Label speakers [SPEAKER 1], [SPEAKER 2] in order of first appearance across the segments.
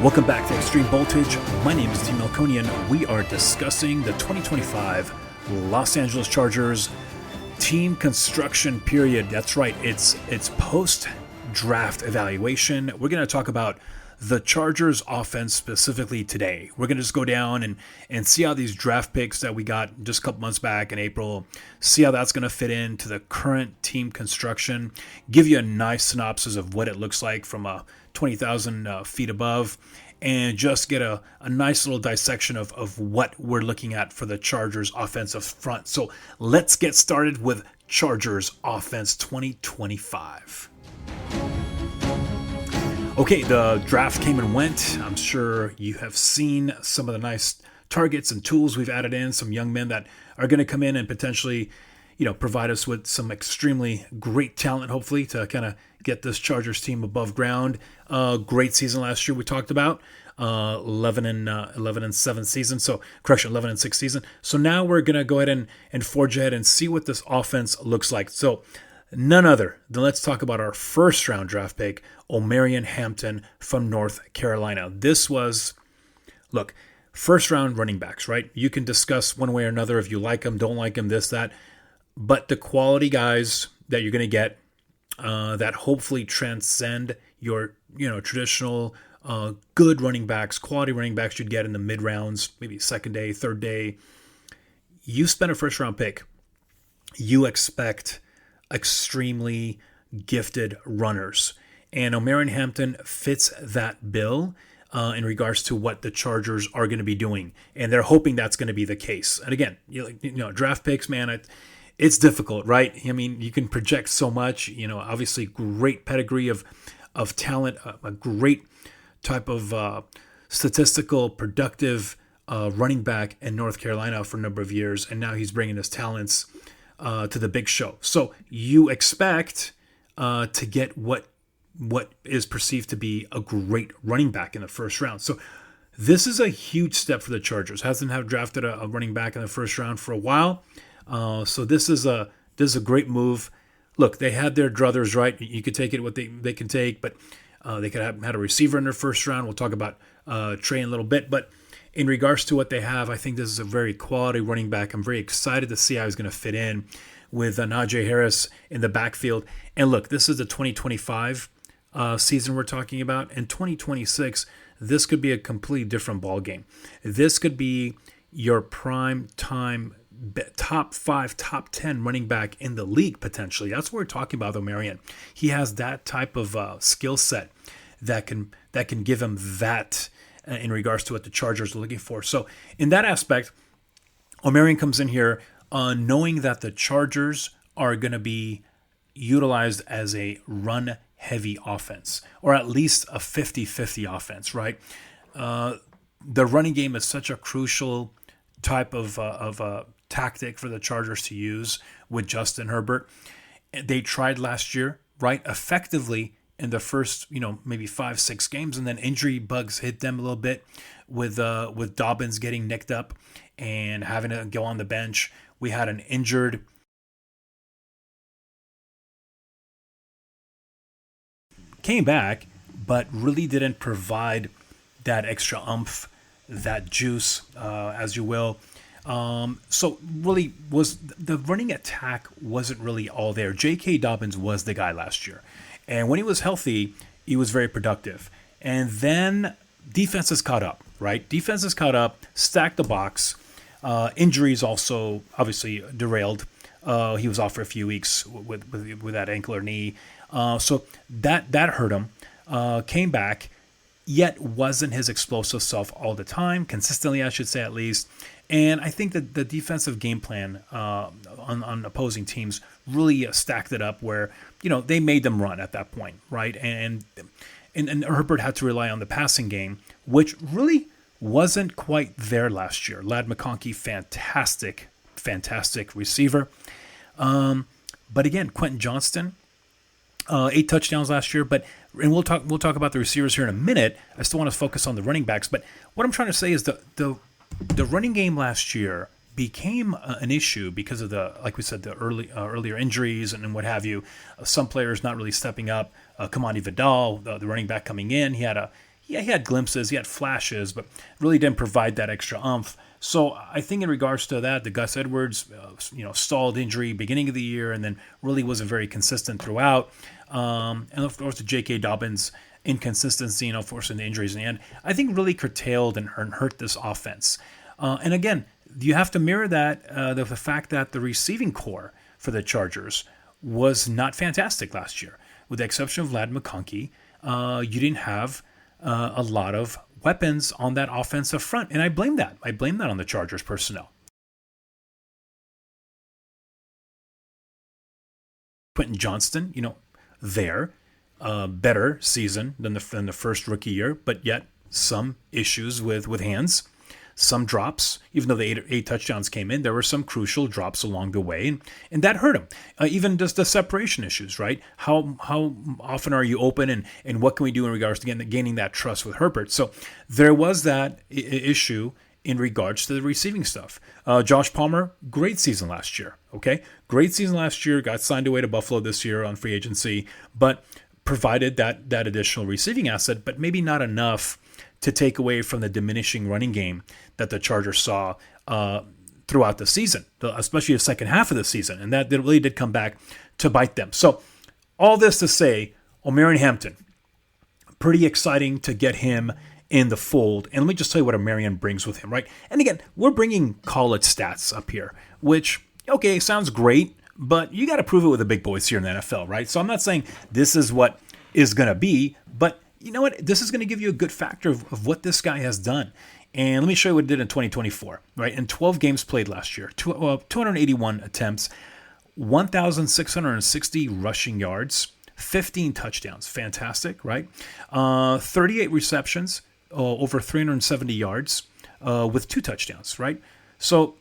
[SPEAKER 1] Welcome back to Extreme Voltage. My name is Dean Melkonian. We are discussing the 2025 Los Angeles Chargers team construction period. That's right, it's post-draft evaluation. We're going to talk about the Chargers offense specifically today. We're going to just go down and see how these draft picks that we got just a couple months back in April, see how that's going to fit into the current team construction, give you a nice synopsis of what it looks like from a 20,000 feet above, and just get a nice little dissection of what we're looking at for the Chargers offensive front. So let's get started with Chargers offense 2025. Okay, the draft came and went. I'm sure you have seen some of the nice targets and tools we've added in, some young men that are going to come in and potentially, provide us with some extremely great talent, hopefully, to kind of get this Chargers team above ground. Great season last year we talked about. 11 and 7 season. 11 and 6 season. So now we're going to go ahead and forge ahead and see what this offense looks like. So none other than let's talk about our first round draft pick, Omarion Hampton from North Carolina. This was, first round running backs, right? You can discuss one way or another if you like them, don't like them, this, that. But the quality guys that you're going to get that hopefully transcend your, traditional good running backs, quality running backs you'd get in the mid rounds, maybe second day, third day. You spend a first round pick. You expect extremely gifted runners. And Omarion Hampton fits that bill in regards to what the Chargers are going to be doing. And they're hoping that's going to be the case. And again, draft picks, man, it's difficult, right? I mean, you can project so much, obviously great pedigree of talent, a great type of statistical, productive running back in North Carolina for a number of years. And now he's bringing his talents to the big show. So you expect to get what is perceived to be a great running back in the first round. So this is a huge step for the Chargers. Hasn't have drafted a running back in the first round for a while. So this is a great move. Look, they had their druthers, right? You could take it what they can take, but they could have had a receiver in their first round. We'll talk about Trey in a little bit. But in regards to what they have, I think this is a very quality running back. I'm very excited to see how he's going to fit in with Najee Harris in the backfield. And look, this is the 2025 season we're talking about. In 2026, this could be a completely different ball game. This could be your prime time top 5, top 10 running back in the league, potentially. That's what we're talking about, though, Marion. He has that type of skill set that can give him that in regards to what the Chargers are looking for. So in that aspect, Omarion comes in here knowing that the Chargers are going to be utilized as a run-heavy offense, or at least a 50-50 offense, right? The running game is such a crucial type of tactic for the Chargers to use with Justin Herbert. They tried last year, right, effectively in the first, maybe 5-6 games, and then injury bugs hit them a little bit with Dobbins getting nicked up and having to go on the bench. We had an injured came back, but really didn't provide that extra oomph, that juice, as you will. So really was the running attack wasn't really all there. J.K. Dobbins was the guy last year. And when he was healthy, he was very productive. And then defenses caught up, right? Defenses caught up, stacked the box. Injuries also obviously derailed. He was off for a few weeks with that ankle or knee. So that hurt him. Came back, yet wasn't his explosive self all the time, consistently, I should say, at least. And I think that the defensive game plan on opposing teams really stacked it up where, they made them run at that point, right? And Herbert had to rely on the passing game, which really wasn't quite there last year. Ladd McConkey, fantastic receiver. But again, Quentin Johnston, 8 touchdowns last year, and we'll talk about the receivers here in a minute. I still want to focus on the running backs, but what I'm trying to say is the running game last year became an issue because of like we said, the earlier injuries and what have you. Some players not really stepping up. Kamani Vidal, the running back coming in, he had yeah, he had glimpses, he had flashes, but really didn't provide that extra umph. So I think in regards to that, the Gus Edwards, stalled injury beginning of the year, and then really wasn't very consistent throughout. And of course the J.K. Dobbins inconsistency, forcing the injuries in the end, I think really curtailed and hurt this offense. And again, you have to mirror that the fact that the receiving core for the Chargers was not fantastic last year. With the exception of Vlad McConkey, you didn't have a lot of weapons on that offensive front. And I blame that. I blame that on the Chargers personnel. Quentin Johnston, better season than the first rookie year, but yet some issues with hands, some drops. Even though the eight touchdowns came in, there were some crucial drops along the way, and that hurt him. Even just the separation issues, right? How often are you open, and what can we do in regards to gaining that trust with Herbert? So there was that issue in regards to the receiving stuff. Josh Palmer, great season last year. Okay, great season last year. Got signed away to Buffalo this year on free agency, but provided that additional receiving asset, but maybe not enough to take away from the diminishing running game that the Chargers saw throughout the season, especially the second half of the season. And that really did come back to bite them. So all this to say, Omarion Hampton, pretty exciting to get him in the fold. And let me just tell you what Omarion brings with him, right? And again, we're bringing college stats up here, which, okay, sounds great, but you got to prove it with the big boys here in the NFL, right? So I'm not saying this is what is going to be, but you know what? This is going to give you a good factor of what this guy has done. And let me show you what he did in 2024, right? In 12 games played last year, 281 attempts, 1,660 rushing yards, 15 touchdowns. Fantastic, right? 38 receptions, over 370 yards, with 2 touchdowns, right? So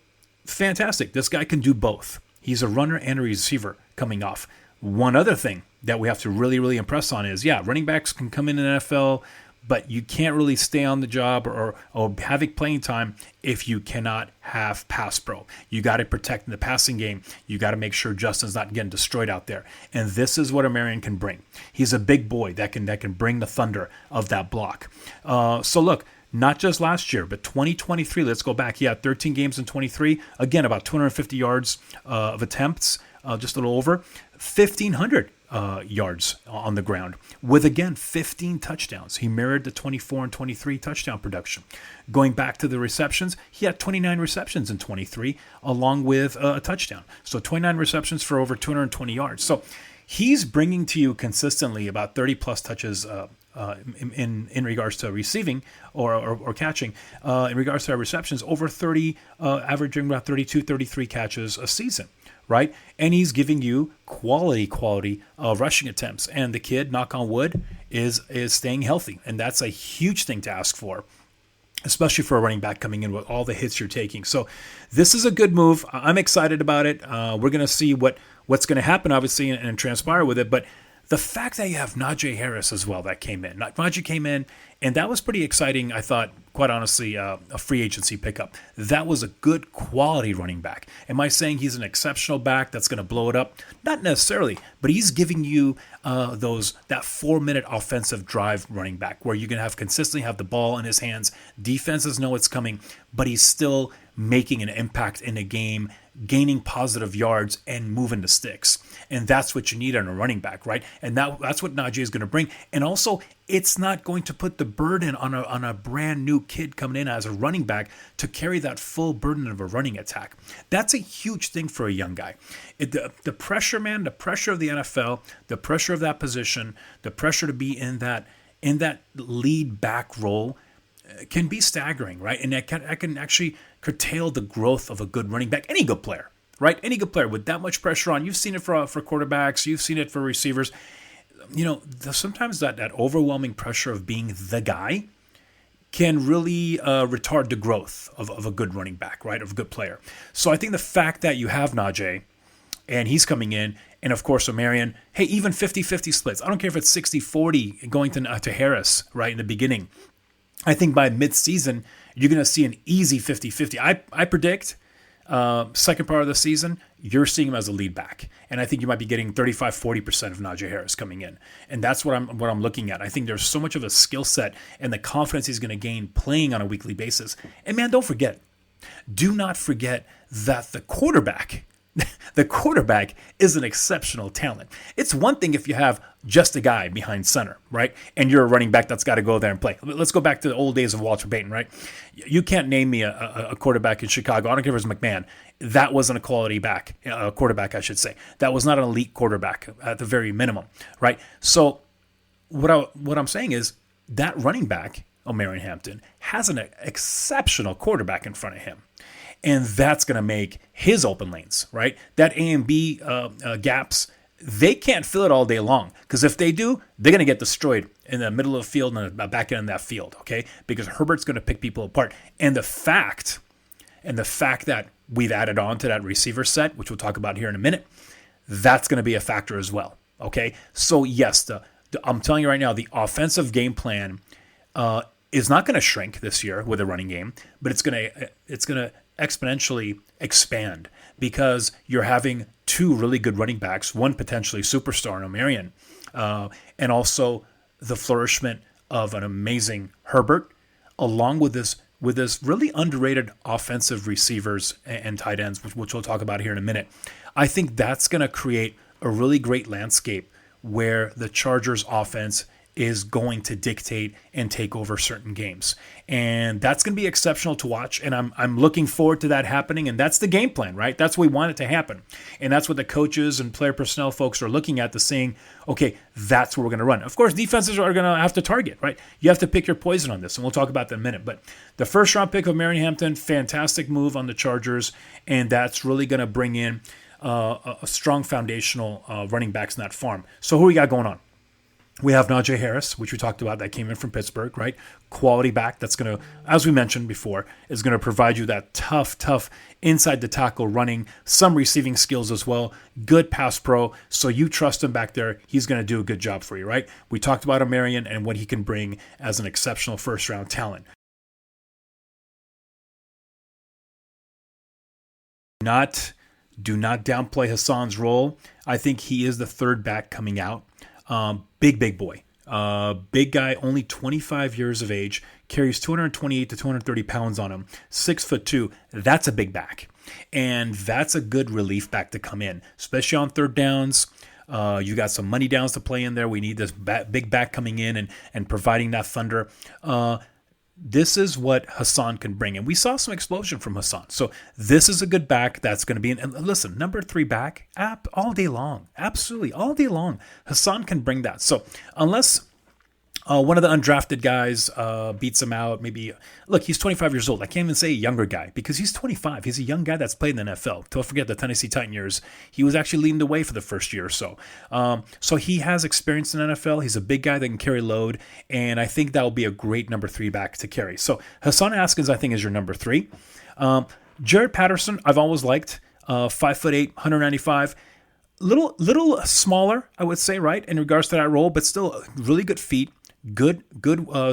[SPEAKER 1] fantastic. This guy can do both. He's a runner and a receiver coming off. One other thing that we have to really, really impress on is, running backs can come in the NFL, but you can't really stay on the job or have playing time if you cannot have pass pro. You got to protect in the passing game. You got to make sure Justin's not getting destroyed out there. And this is what Omarion can bring. He's a big boy that can bring the thunder of that block. So look, not just last year, but 2023. Let's go back. He had 13 games in 23. Again, about 250 yards of attempts, just a little over 1,500 yards on the ground, with again 15 touchdowns. He mirrored the 24 and 23 touchdown production. Going back to the receptions, he had 29 receptions in 23, along with a touchdown. So 29 receptions for over 220 yards. So he's bringing to you consistently about 30 plus touches in regards to receiving or catching. In regards to our receptions, over 30, averaging about 32, 33 catches a season, right? And he's giving you quality rushing attempts. And the kid, knock on wood, is staying healthy. And that's a huge thing to ask for, especially for a running back coming in with all the hits you're taking. So this is a good move. I'm excited about it. We're going to see what's going to happen, obviously, and transpire with it. But the fact that you have Najee Harris as well that came in. Najee came in, and that was pretty exciting, I thought, quite honestly, a free agency pickup. That was a good quality running back. Am I saying he's an exceptional back that's going to blow it up? Not necessarily, but he's giving you that 4-minute offensive drive running back where you're going to have consistently have the ball in his hands. Defenses know it's coming, but he's still making an impact in a game, gaining positive yards and moving the sticks. And that's what you need on a running back, right? And that's what Najee is going to bring. And also, it's not going to put the burden on a brand new kid coming in as a running back to carry that full burden of a running attack. That's a huge thing for a young guy. The pressure, man, the pressure of the NFL, the pressure of that position, the pressure to be in that lead back role can be staggering, right? And that can actually curtail the growth of a good running back, any good player, right? Any good player with that much pressure on. You've seen it for quarterbacks. You've seen it for receivers. Sometimes that overwhelming pressure of being the guy can really retard the growth of a good running back, right? Of a good player. So I think the fact that you have Najee and he's coming in, and of course Omarion, hey, even 50-50 splits. I don't care if it's 60-40 going to Harris, right, in the beginning. I think by mid-season, you're going to see an easy 50-50. I predict Second part of the season, you're seeing him as a lead back. And I think you might be getting 35-40% of Najee Harris coming in. And that's what I'm looking at. I think there's so much of a skill set and the confidence he's going to gain playing on a weekly basis. And man, do not forget that the quarterback is an exceptional talent. It's one thing if you have just a guy behind center, right? And you're a running back that's got to go there and play. Let's go back to the old days of Walter Payton, right? You can't name me a quarterback in Chicago. I don't care if it was McMahon. That wasn't a quality quarterback, I should say. That was not an elite quarterback at the very minimum, right? So what I'm saying is that running back, Omarion Hampton, has an exceptional quarterback in front of him. And that's going to make his open lanes, right? That A and B gaps, they can't fill it all day long. Because if they do, they're going to get destroyed in the middle of the field and the back end of that field, okay? Because Herbert's going to pick people apart. And the fact that we've added on to that receiver set, which we'll talk about here in a minute, that's going to be a factor as well, okay? So yes, I'm telling you right now, the offensive game plan is not going to shrink this year with a running game, but it's going to exponentially expand because you're having two really good running backs, one potentially superstar in Omarion, and also the flourishment of an amazing Herbert, along with this really underrated offensive receivers and tight ends, which we'll talk about here in a minute. I think that's going to create a really great landscape where the Chargers offense is going to dictate and take over certain games. And that's going to be exceptional to watch. And I'm looking forward to that happening. And that's the game plan, right? That's what we want it to happen. And that's what the coaches and player personnel folks are looking at, saying, okay, that's what we're going to run. Of course, defenses are going to have to target, right? You have to pick your poison on this. And we'll talk about that in a minute. But the first round pick of Omarion Hampton, fantastic move on the Chargers. And that's really going to bring in a strong foundational running backs in that farm. So who we got going on? We have Najee Harris, which we talked about, that came in from Pittsburgh, right? Quality back that's going to, as we mentioned before, is going to provide you that tough inside the tackle running, some receiving skills as well, good pass pro. So you trust him back there. He's going to do a good job for you, right? We talked about Omarion and what he can bring as an exceptional first-round talent. Do not downplay Hassan's role. I think he is the third back coming out. Big boy. Big guy, only 25 years of age, carries 228 to 230 pounds on him, 6'2". That's a big back. And that's a good relief back to come in, especially on third downs. You got some money downs to play in there. We need this big back coming in and providing that thunder. This is what Hassan can bring. And we saw some explosion from Hassan. So this is a good back that's going to be and listen, number 3 back all day long. Absolutely, all day long. Hassan can bring that. So unless one of the undrafted guys beats him out, maybe, look, he's 25 years old. I can't even say a younger guy because he's 25. He's a young guy that's played in the NFL. Don't forget the Tennessee Titan years. He was actually leading the way for the first year or so. So he has experience in the NFL. He's a big guy that can carry load, and I think that will be a great number 3 back to carry. So Hassan Haskins, I think, is your number 3. Jaret Patterson, I've always liked. 5'8", 195. Little smaller, I would say, right, in regards to that role, but still really good feet. Good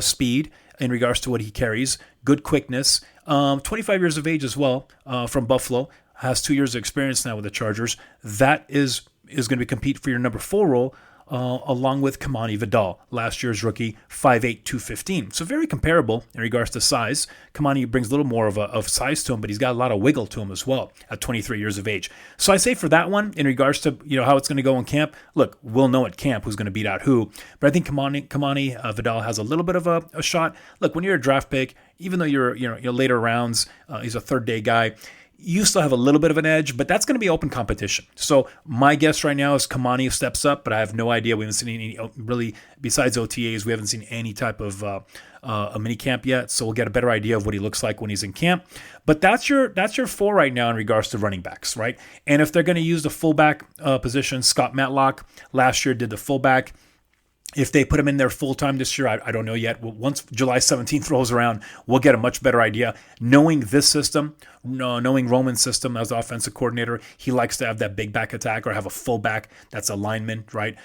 [SPEAKER 1] speed in regards to what he carries. Good quickness. 25 years of age as well, from Buffalo. Has 2 years of experience now with the Chargers. That is going to compete for your number 4 role, along with Kamani Vidal, last year's rookie, 5'8", 215. So very comparable in regards to size. Kamani brings a little more of size to him, but he's got a lot of wiggle to him as well at 23 years of age. So I say for that one, in regards to how it's going to go in camp, look, we'll know at camp who's going to beat out who. But I think Kamani Vidal has a little bit of a shot. Look, when you're a draft pick, even though you're later rounds, he's a third day guy, you still have a little bit of an edge, but that's going to be open competition. So my guess right now is Kamani steps up, but I have no idea. We haven't seen any, really, besides OTAs, we haven't seen any type of a mini camp yet. So we'll get a better idea of what he looks like when he's in camp. But that's your 4 right now in regards to running backs, right? And if they're going to use the fullback position, Scott Matlock last year did the fullback. If they put him in there full-time this year, I don't know yet. Once July 17th rolls around, we'll get a much better idea. Knowing this system, knowing Roman's system as the offensive coordinator, he likes to have that big back attack or have a fullback that's a lineman, right?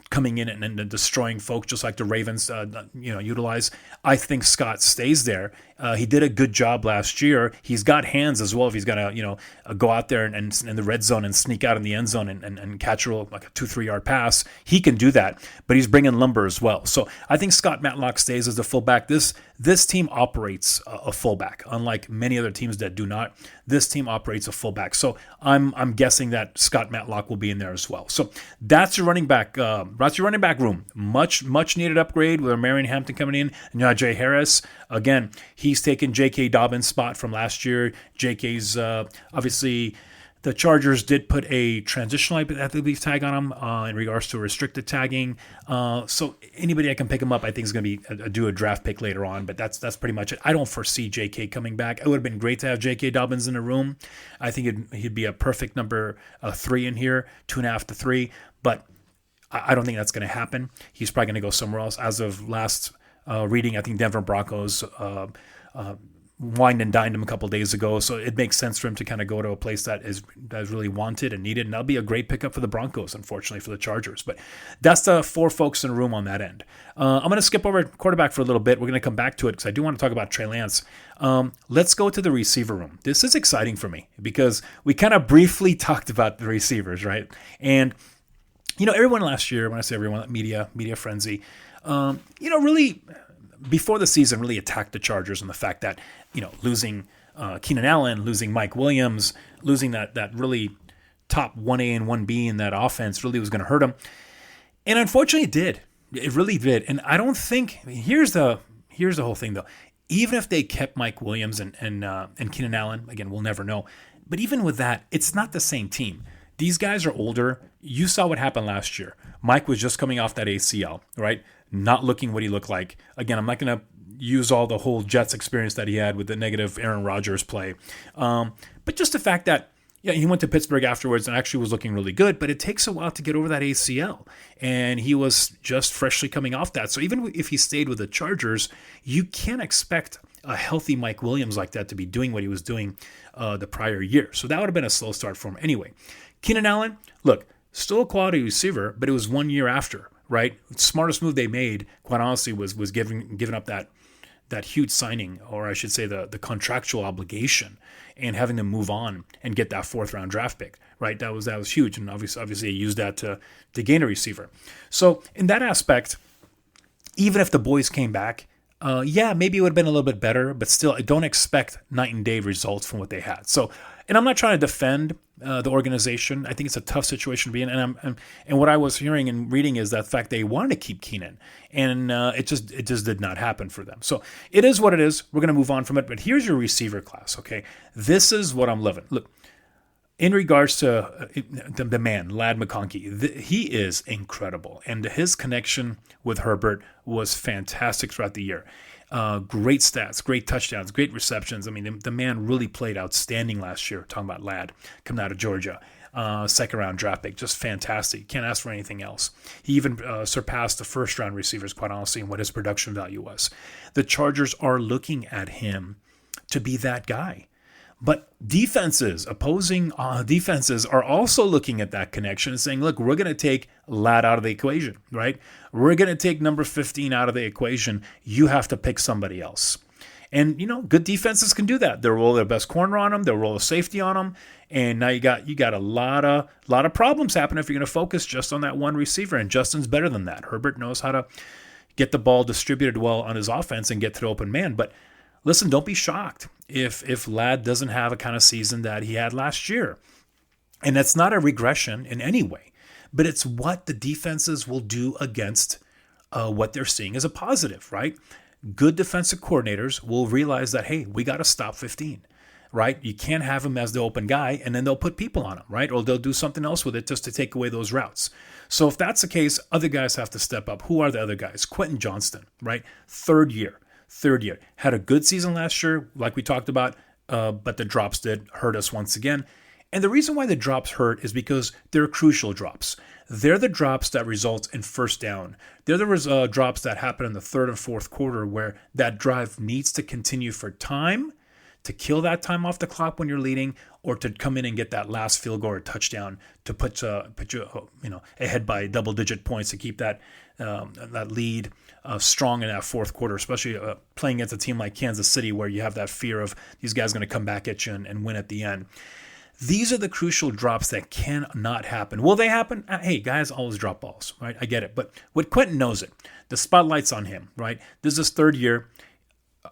[SPEAKER 1] Coming in and destroying folks just like the Ravens utilize. I think Scott stays there He did a good job last year. He's got hands as well. If he's gonna, go out there and in the red zone and sneak out in the end zone and catch like a 2-3 yard pass, he can do that. But he's bringing lumber as well. So I think Scott Matlock stays as the fullback. This team operates a fullback, unlike many other teams that do not. This team operates a fullback. So I'm guessing that Scott Matlock will be in there as well. So that's your running back. That's your running back room. Much needed upgrade with Marion Hampton coming in. Najee Harris, again, he's taken J.K. Dobbins' spot from last year. J.K.'s obviously. The Chargers did put a transitional, I believe, tag on him in regards to restricted tagging. So anybody I can pick him up, I think is going to be do a draft pick later on. But that's pretty much it. I don't foresee J.K. coming back. It would have been great to have J.K. Dobbins in the room. I think he'd be a perfect number 3 in here, 2.5 to 3. But I don't think that's going to happen. He's probably going to go somewhere else. As of last reading, I think Denver Broncos wined and dined him a couple of days ago, so it makes sense for him to kind of go to a place that is really wanted and needed, and that'll be a great pickup for the Broncos, unfortunately, for the Chargers. But that's the 4 folks in the room on that end. I'm going to skip over quarterback for a little bit. We're going to come back to it because I do want to talk about Trey Lance. Let's go to the receiver room. This is exciting for me because we kind of briefly talked about the receivers, right? And everyone last year, when I say everyone, media frenzy, really before the season really attacked the Chargers on the fact that, losing Keenan Allen, losing Mike Williams, losing that really top 1A and 1B in that offense really was going to hurt them. And unfortunately it did. It really did. And I don't think, here's the whole thing though. Even if they kept Mike Williams and Keenan Allen, again, we'll never know. But even with that, it's not the same team. These guys are older. You saw what happened last year. Mike was just coming off that ACL, right? Not looking what he looked like. Again, I'm not going to use all the whole Jets experience that he had with the negative Aaron Rodgers play. But just the fact that he went to Pittsburgh afterwards and actually was looking really good, but it takes a while to get over that ACL. And he was just freshly coming off that. So even if he stayed with the Chargers, you can't expect a healthy Mike Williams like that to be doing what he was doing the prior year. So that would have been a slow start for him anyway. Keenan Allen, look, still a quality receiver, but it was 1 year after, right? Smartest move they made, quite honestly, was giving up that huge signing, or I should say the contractual obligation, and having to move on and get that 4th round draft pick, right? That was huge, and obviously they used that to gain a receiver. So in that aspect, even if the boys came back, maybe it would have been a little bit better, but still, I don't expect night and day results from what they had. So, and I'm not trying to defend the organization. I think it's a tough situation to be in, and what I was hearing and reading is that fact they wanted to keep Keenan, and it just did not happen for them. So it is what it is. We're going to move on from it. But here's your receiver class. Okay, this is what I'm loving. Look. In regards to the man, Ladd McConkey, he is incredible. And his connection with Herbert was fantastic throughout the year. Great stats, great touchdowns, great receptions. I mean, the man really played outstanding last year, talking about Ladd, coming out of Georgia. 2nd round draft pick, just fantastic. Can't ask for anything else. He even surpassed the 1st round receivers, quite honestly, in what his production value was. The Chargers are looking at him to be that guy. But opposing defenses are also looking at that connection and saying, look, we're going to take Ladd out of the equation, right? We're going to take number 15 out of the equation. You have to pick somebody else. And, good defenses can do that. They'll roll their best corner on them. They'll roll a safety on them. And now you got a lot of problems happening if you're going to focus just on that one receiver. And Justin's better than that. Herbert knows how to get the ball distributed well on his offense and get to the open man. But listen, don't be shocked if Ladd doesn't have a kind of season that he had last year. And that's not a regression in any way, but it's what the defenses will do against what they're seeing as a positive, right? Good defensive coordinators will realize that, hey, we got to stop 15, right? You can't have him as the open guy, and then they'll put people on him, right? Or they'll do something else with it just to take away those routes. So if that's the case, other guys have to step up. Who are the other guys? Quentin Johnston, right? Third year. Had a good season last year, like we talked about, but the drops did hurt us once again. And the reason why the drops hurt is because they're crucial drops. They're the drops that result in 1st down. They're the drops that happen in the 3rd and 4th quarter where that drive needs to continue for time to kill that time off the clock when you're leading, or to come in and get that last field goal or touchdown to put you ahead by double-digit points to keep that lead strong in that fourth quarter, especially playing against a team like Kansas City where you have that fear of these guys going to come back at you and win at the end. These are the crucial drops that cannot happen. Will they happen? Hey, guys always drop balls, right? I get it. But with Quentin knows it. The spotlight's on him, right? This is his third year.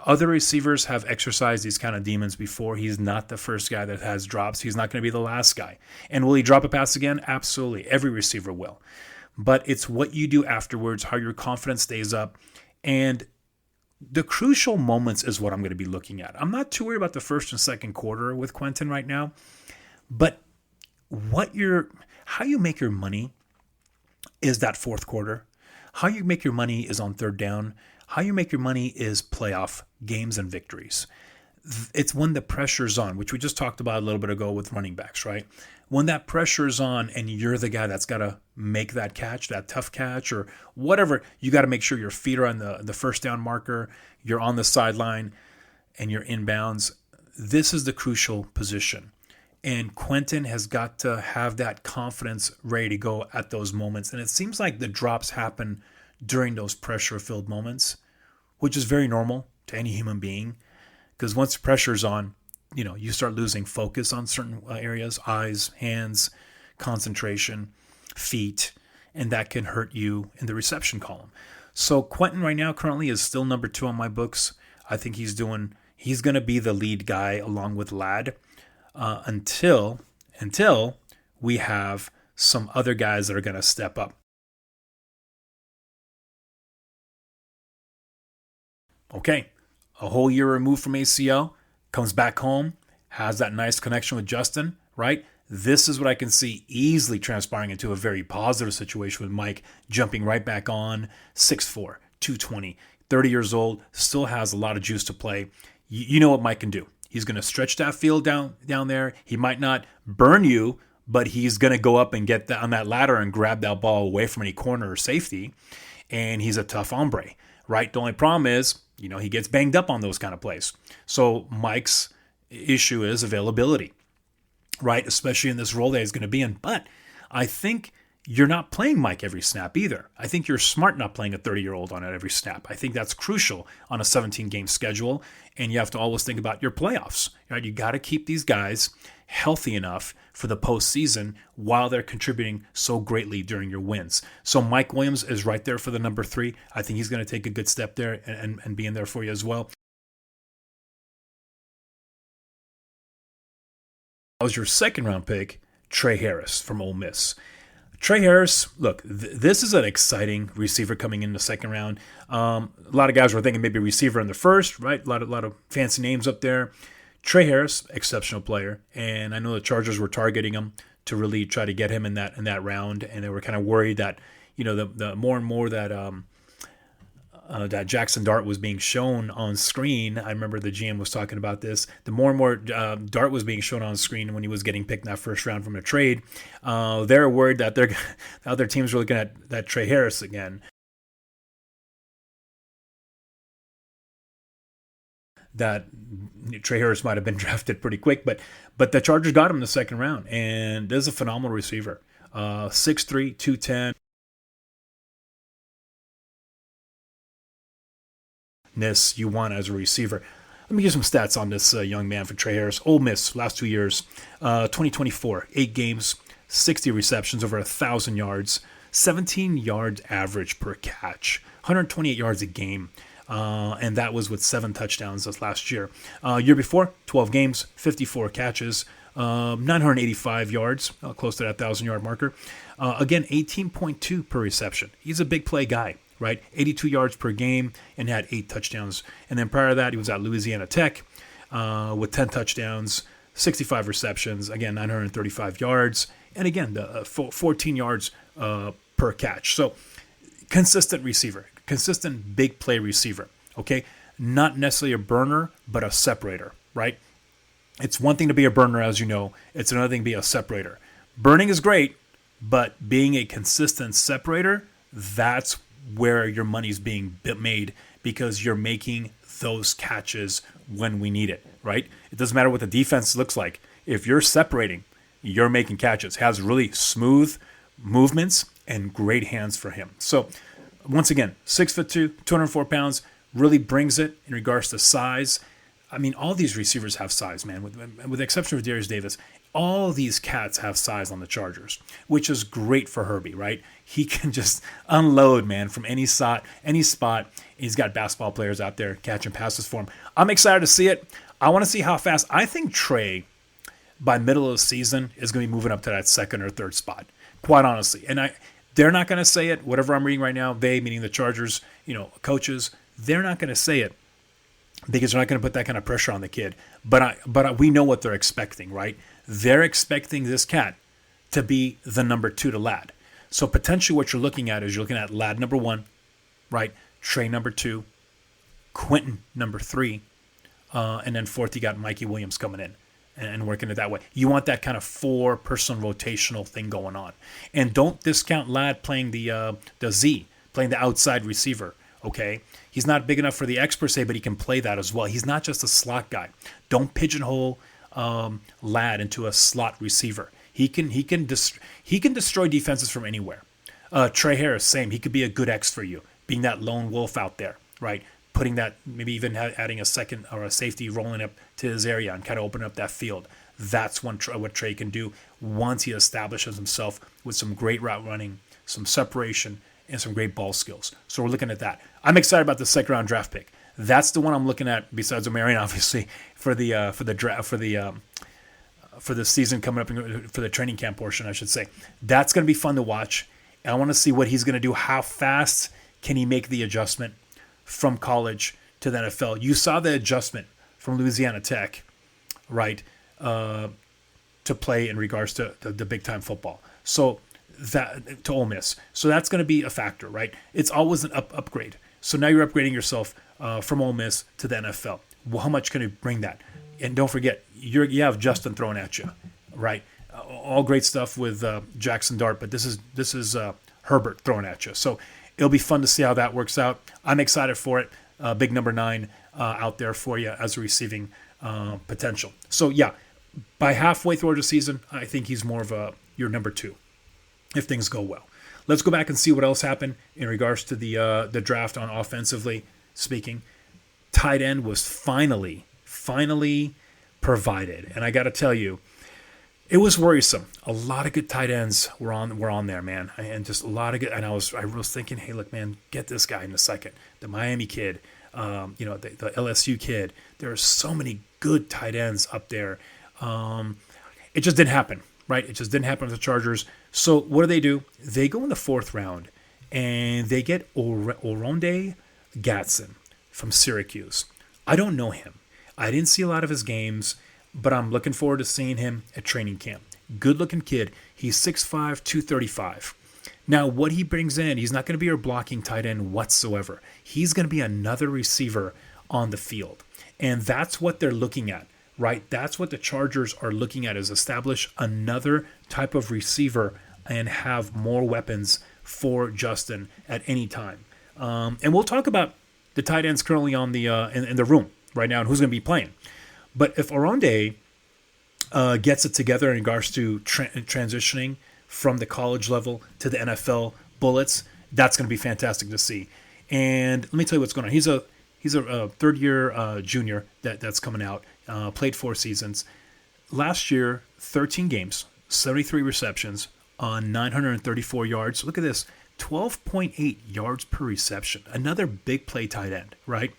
[SPEAKER 1] Other receivers have exercised these kind of demons before. He's not the first guy that has drops. He's not going to be the last guy. And will he drop a pass again? Absolutely. Every receiver will. But it's what you do afterwards, how your confidence stays up. And the crucial moments is what I'm going to be looking at. I'm not too worried about the first and second quarter with Quentin right now. But how you make your money is that fourth quarter. How you make your money is on third down. How you make your money is playoff games and victories. It's when the pressure's on, which we just talked about a little bit ago with running backs, right? When that pressure's on and you're the guy that's got to make that catch, that tough catch or whatever, you got to make sure your feet are on the first down marker, you're on the sideline, and you're inbounds. This is the crucial position. And Quentin has got to have that confidence ready to go at those moments. And it seems like the drops happen during those pressure-filled moments, which is very normal to any human being. Because once the pressure's on, you start losing focus on certain areas, eyes, hands, concentration, feet, and that can hurt you in the reception column. So Quentin right now currently is still number 2 on my books. I think he's going to be the lead guy along with Ladd. Until we have some other guys that are going to step up. Okay, a whole year removed from ACL, comes back home, has that nice connection with Justin, right? This is what I can see easily transpiring into a very positive situation with Mike jumping right back on, 6'4", 220, 30 years old, still has a lot of juice to play. You know what Mike can do. He's going to stretch that field down there. He might not burn you, but he's going to go up and get on that ladder and grab that ball away from any corner or safety. And he's a tough hombre, right? The only problem is, he gets banged up on those kind of plays. So Mike's issue is availability, right? Especially in this role that he's going to be in. But I think you're not playing Mike every snap either. I think you're smart not playing a 30-year-old on it every snap. I think that's crucial on a 17-game schedule, and you have to always think about your playoffs. Right? You got to keep these guys healthy enough for the postseason while they're contributing so greatly during your wins. So Mike Williams is right there for the number 3. I think he's going to take a good step there and be in there for you as well. That was your second-round pick, Tre Harris from Ole Miss. Tre Harris, look, this is an exciting receiver coming in the second round. A lot of guys were thinking maybe receiver in the first, right? A lot of fancy names up there. Tre Harris, exceptional player, and I know the Chargers were targeting him to really try to get him in that round, and they were kind of worried that the more and more that Jackson Dart was being shown on screen. I remember the GM was talking about this. The more and more Dart was being shown on screen when he was getting picked in that first round from a trade, they're worried that the other teams were looking at that Tre Harris again. That Tre Harris might have been drafted pretty quick, but the Chargers got him in the second round, and this is a phenomenal receiver. 6'3", 210. You want as a receiver. Let me give some stats on this young man for Tre Harris. Ole Miss, last 2 years, 2024, 8 games, 60 receptions, over 1,000 yards, 17 yards average per catch, 128 yards a game, and that was with 7 touchdowns this last year. Year before, 12 games, 54 catches, 985 yards, close to that 1,000-yard marker. Again, 18.2 per reception. He's a big play guy. Right, 82 yards per game and had 8 touchdowns. And then prior to that, he was at Louisiana Tech with 10 touchdowns, 65 receptions, again, 935 yards, and again, 14 yards per catch. So consistent receiver, consistent big play receiver, okay? Not necessarily a burner, but a separator, right? It's one thing to be a burner, as you know. It's another thing to be a separator. Burning is great, but being a consistent separator, that's where your money's being made because you're making those catches when we need it, right? It doesn't matter what the defense looks like. If you're separating, you're making catches. Has really smooth movements and great hands for him. So once again, 6'2", 204 pounds, really brings it in regards to size. I mean, all these receivers have size, man. With the exception of Darius Davis, all these cats have size on the Chargers, which is great for Herbie, right? He can just unload, man, from any spot. He's got basketball players out there catching passes for him. I'm excited to see it. I want to see how fast. I think Trey, by middle of the season, is going to be moving up to that second or third spot, quite honestly. And they're not going to say it. Whatever I'm reading right now, they, meaning the Chargers, coaches, they're not going to say it because they're not going to put that kind of pressure on the kid. But we know what they're expecting, right? They're expecting this cat to be the number 2 to Ladd. So potentially what you're looking at is you're looking at Ladd number 1, right? Trey number 2, Quentin number 3, and then fourth you got Mikey Williams coming in and working it that way. You want that kind of 4-person rotational thing going on. And don't discount Ladd playing the Z, playing the outside receiver, okay? He's not big enough for the X per se, but he can play that as well. He's not just a slot guy. Don't pigeonhole Ladd into a slot receiver. He can destroy defenses from anywhere. Trey Harris, same. He could be a good X for you, being that lone wolf out there, right? Putting that, maybe even adding a second or a safety rolling up to his area and kind of opening up that field. That's what Trey can do once he establishes himself with some great route running, some separation, and some great ball skills. So we're looking at that. I'm excited about the second round draft pick. That's the one I'm looking at, besides Omarion, obviously, for the draft for the season coming up, for the training camp portion, I should say. That's going to be fun to watch. And I want to see what he's going to do. How fast can he make the adjustment from college to the NFL? You saw the adjustment from Louisiana Tech, right, to play in regards to the big-time football. So that to Ole Miss. So that's going to be a factor, right? It's always an upgrade. So now you're upgrading yourself from Ole Miss to the NFL. Well, how much can you bring that? And don't forget, you have Justin thrown at you, right? All great stuff with Jackson Dart, but this is Herbert thrown at you. So it'll be fun to see how that works out. I'm excited for it. Big number 9 out there for you as a receiving potential. So yeah, by halfway through the season, I think he's more of your number 2 if things go well. Let's go back and see what else happened in regards to the draft on offensively speaking. Tight end was finally provided, and I got to tell you, it was worrisome. A lot of good tight ends were on there, man, and just a lot of good. And I was thinking, hey, look, man, get this guy in a second. The Miami kid, the LSU kid. There are so many good tight ends up there. It just didn't happen, right? It just didn't happen with the Chargers. So what do? They go in the 4th round, and they get Oronde Gadsden from Syracuse. I don't know him. I didn't see a lot of his games, but I'm looking forward to seeing him at training camp. Good-looking kid. He's 6'5", 235. Now, what he brings in, he's not going to be your blocking tight end whatsoever. He's going to be another receiver on the field. And that's what they're looking at, right? That's what the Chargers are looking at, is establish another type of receiver and have more weapons for Justin at any time. And we'll talk about the tight ends currently on the in the room right now and who's going to be playing. But if Oronde gets it together in regards to transitioning from the college level to the NFL bullets, that's going to be fantastic to see. And let me tell you what's going on. He's a third-year junior that's coming out. Played 4 seasons. Last year, 13 games, 73 receptions on 934 yards. Look at this, 12.8 yards per reception. Another big play tight end, right?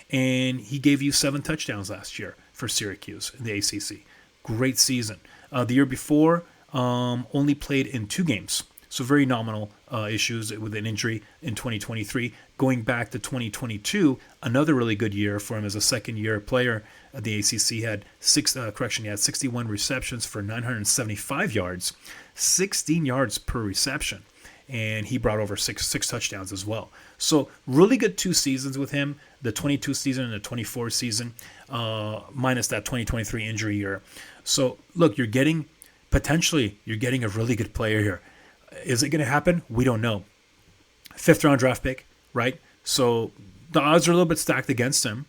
[SPEAKER 1] And he gave you 7 touchdowns last year for Syracuse in the ACC. Great season. The year before, only played in 2 games. So very nominal issues with an injury in 2023. Going back to 2022, another really good year for him as a second-year player. The ACC had he had 61 receptions for 975 yards, 16 yards per reception. And he brought over six touchdowns as well. So really good 2 seasons with him, the 22 season and the 24 season, minus that 2023 injury year. So look, you're getting a really good player here. Is it going to happen? We don't know. fifth round draft pick, right? So the odds are a little bit stacked against him,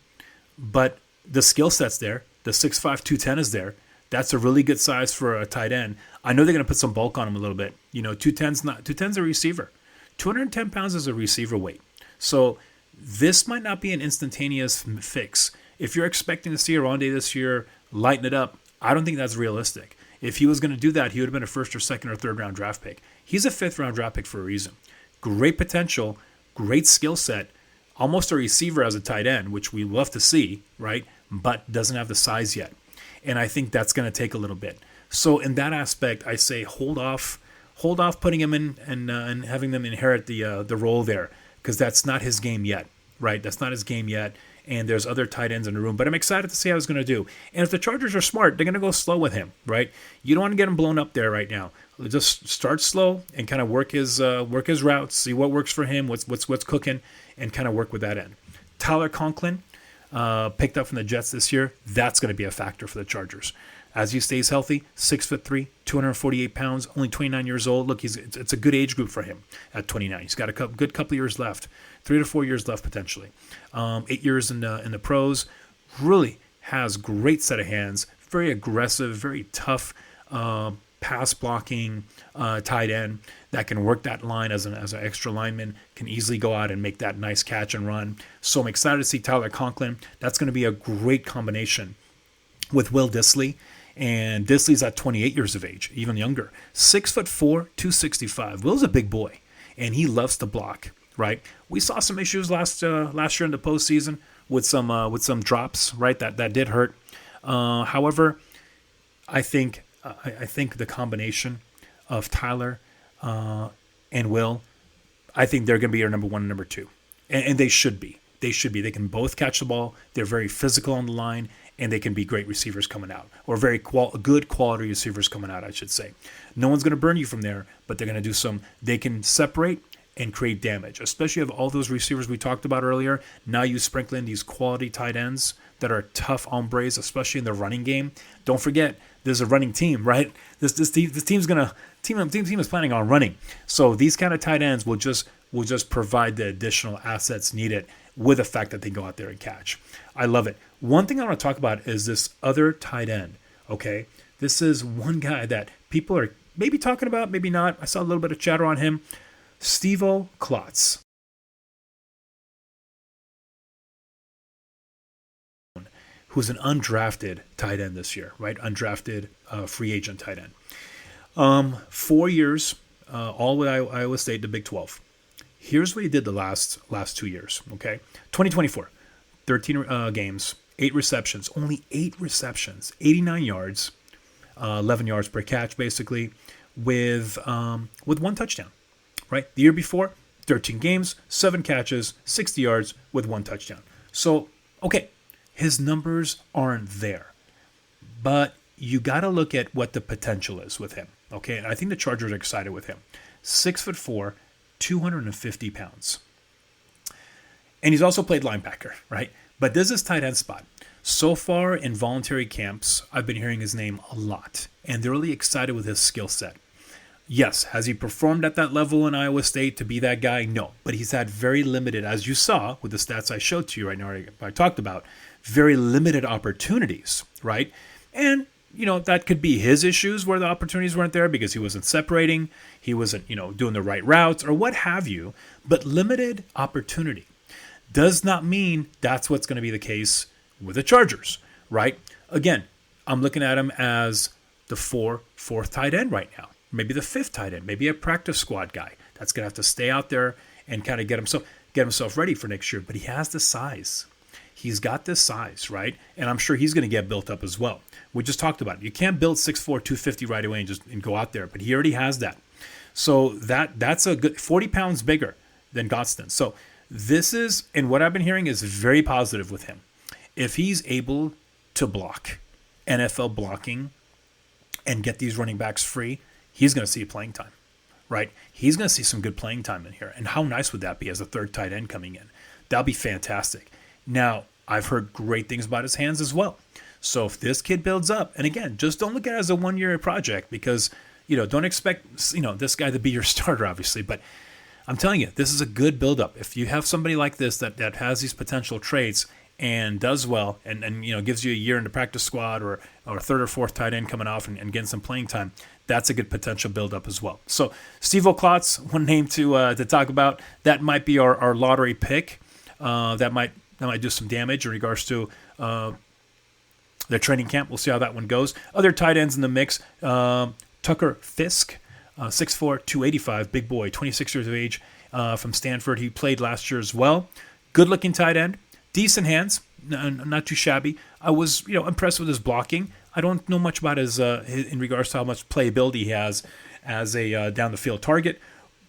[SPEAKER 1] but the skill set's there. The 6'5", 210 is there. That's a really good size for a tight end. I know they're going to put some bulk on him a little bit. 210's a receiver. 210 pounds is a receiver weight. So this might not be an instantaneous fix. If you're expecting to see Rondé this year lighten it up, I don't think that's realistic. If he was going to do that, he would have been a first or second or third round draft pick. He's a fifth round draft pick for a reason. Great potential, great skill set, almost a receiver as a tight end, which we love to see, right? But doesn't have the size yet. And I think that's going to take a little bit. So in that aspect, I say hold off putting him in and having them inherit the role there, because that's not his game yet, right? That's not his game yet. And there's other tight ends in the room, but I'm excited to see how he's going to do. And if the Chargers are smart, they're going to go slow with him, right? You don't want to get him blown up there right now. Just start slow and kind of work his routes, see what works for him, what's cooking, and kind of work with that end. Tyler Conklin, picked up from the Jets this year. That's going to be a factor for the Chargers. As he stays healthy, 6'3", 248 pounds, only 29 years old. Look, it's a good age group for him at 29. He's got a good couple of years left, 3 to 4 years left potentially. 8 years in the pros. Really has great set of hands. Very aggressive, very tough pass blocking tight end that can work that line as an extra lineman, can easily go out and make that nice catch and run. So I'm excited to see Tyler Conklin. That's going to be a great combination with Will Dissly. And Disley's at 28 years of age, even younger. 6'4", 265. Will's a big boy, and he loves to block, right? We saw some issues last year in the postseason with some drops, right? That did hurt. However, I think the combination of Tyler and Will, I think they're going to be our number one and number two, and they should be. They should be. They can both catch the ball. They're very physical on the line, and they can be great receivers coming out, or very good quality receivers coming out, I should say. No one's going to burn you from there, but they're going to do some. They can separate and create damage, especially of all those receivers we talked about earlier. Now you sprinkle in these quality tight ends that are tough hombres, especially in the running game. Don't forget, there's a running team, right? This team's gonna team is planning on running. So these kind of tight ends will just provide the additional assets needed with the fact that they go out there and catch. I love it. One thing I want to talk about is this other tight end. Okay, this is one guy that people are maybe talking about, maybe not. I saw a little bit of chatter on him. Steve-O Klotz, who's an undrafted tight end this year, right? Undrafted free agent tight end. 4 years, all with Iowa State, the Big 12. Here's what he did the last 2 years, okay? 2024, 13 games, 8 receptions, only 8 receptions, 89 yards, 11 yards per catch, basically, with 1 touchdown. Right? The year before, 13 games, 7 catches, 60 yards with 1 touchdown. So, okay, his numbers aren't there. But you got to look at what the potential is with him. Okay, and I think the Chargers are excited with him. 6'4", 250 pounds. And he's also played linebacker, right? But this is tight end spot. So far in voluntary camps, I've been hearing his name a lot. And they're really excited with his skill set. Yes, has he performed at that level in Iowa State to be that guy? No, but he's had very limited, as you saw with the stats I showed to you right now, I talked about, very limited opportunities, right? And, that could be his issues where the opportunities weren't there because he wasn't separating, he wasn't, doing the right routes or what have you, but limited opportunity does not mean that's what's going to be the case with the Chargers, right? Again, I'm looking at him as the fourth tight end right now. Maybe the 5th tight end, maybe a practice squad guy that's going to have to stay out there and kind of get himself ready for next year. But he has the size. He's got this size, right? And I'm sure he's going to get built up as well. We just talked about it. You can't build 6'4", 250 right away and go out there, but he already has that. So that's a good 40 pounds bigger than Gostin. So this is, and what I've been hearing is very positive with him. If he's able to block, NFL blocking, and get these running backs free, he's going to see playing time, right? He's going to see some good playing time in here. And how nice would that be as a 3rd tight end coming in? That'll be fantastic. Now, I've heard great things about his hands as well. So if this kid builds up, and again, just don't look at it as a 1-year project because, don't expect, this guy to be your starter, obviously. But I'm telling you, this is a good buildup. If you have somebody like this that has these potential traits and does well, and gives you a year in the practice squad, or third or fourth tight end coming off and getting some playing time, that's a good potential buildup as well. So Steve Klotz, one name to talk about. That might be our lottery pick. That might do some damage in regards to their training camp. We'll see how that one goes. Other tight ends in the mix: Tucker Fisk, 6'4", 285, big boy, 26 years of age, from Stanford. He played last year as well. Good-looking tight end, decent hands, not too shabby. I was impressed with his blocking. I don't know much about his in regards to how much playability he has as a down the field target.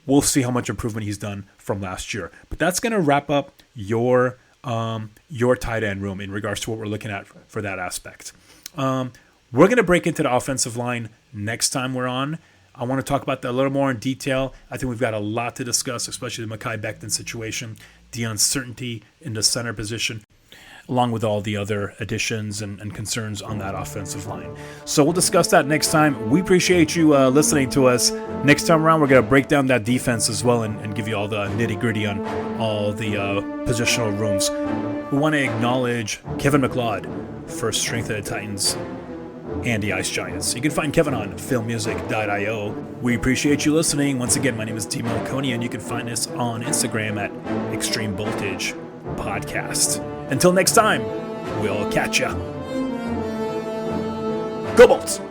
[SPEAKER 1] We'll see how much improvement he's done from last year. But that's going to wrap up your tight end room in regards to what we're looking at for that aspect. We're going to break into the offensive line next time we're on. I want to talk about that a little more in detail. I think we've got a lot to discuss, especially the Mekhi Becton situation, the uncertainty in the center position, along with all the other additions and concerns on that offensive line. So we'll discuss that next time. We appreciate you listening to us. Next time around, we're going to break down that defense as well and give you all the nitty-gritty on all the positional rooms. We want to acknowledge Kevin McLeod for Strength of the Titans and the Ice Giants. You can find Kevin on filmmusic.io. We appreciate you listening. Once again, my name is D. Malconi, and you can find us on Instagram at Extreme Voltage Podcast. Until next time, we'll catch ya. Go Bolts!